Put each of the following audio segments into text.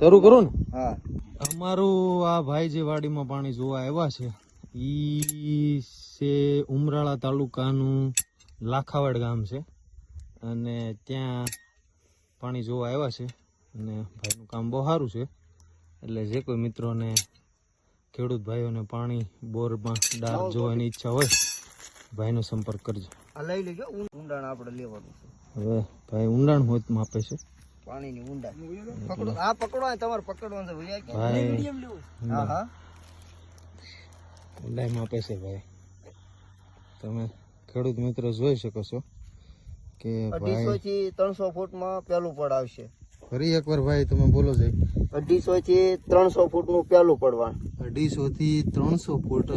શરૂ કરું ને? હા. અમારું આ ભાઈ જે વાડીમાં પાણી જોવા આવ્યા છે ઈ છે ઉમરાળા તાલુકાનું લાખાવાડ ગામ છે અને ત્યાં પાણી જોવા આવ્યા છે અને ભાઈનું કામ બહુ સારું છે. એટલે જે કોઈ મિત્રોને ખેડૂત ભાઈઓને પાણી બોરમાં ડાર જોવાની ઈચ્છા હોય ભાઈનો સંપર્ક કરજો. આ લઈ લેજો, ઊંડાણ આપણે લેવાનું છે. હવે ભાઈ ઊંડાણ હોય તો માપે છે પાણીની ઊંડાણ. પકડો, આ પકડો, તમારે પકડવાનું છે ભાઈ. હા હા, ઊંડાઈ માપે છે ભાઈ. તમે ખેડૂત મિત્રો જોઈ શકો છો કે 250 થી 300 ફૂટમાં પેલું પડ આવશે. ફરી એકવાર ભાઈ તમે બોલો છે. 250 થી 300 ફૂટનું પેલું પડવાનું. 250 થી 300 ફૂટ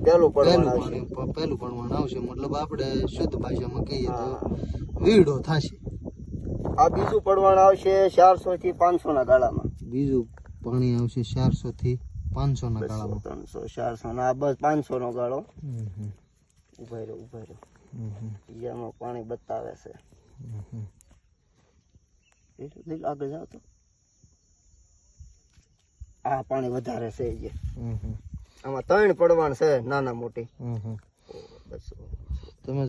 પેલું પડવાનું આવશે. પહેલું પડવાનું આવશે. મતલબ આપણે શુદ્ધ ભાષામાં કહીએ તો વીડો થશે. આ બીજું પડવાનું આવશે 400 થી 500 ના ગાળામાં. બીજું પાણી આવશે 400 થી 500 ના ગાળામાં. 300 400 ના, બસ 500 નો ગાળો. ઉભા રહ્યો. એમાં પાણી બતાવે છે. આગળ જાવ તો આ પાણી વધારે છે. આમાં 3 પડવાન છે, નાના મોટી. તમે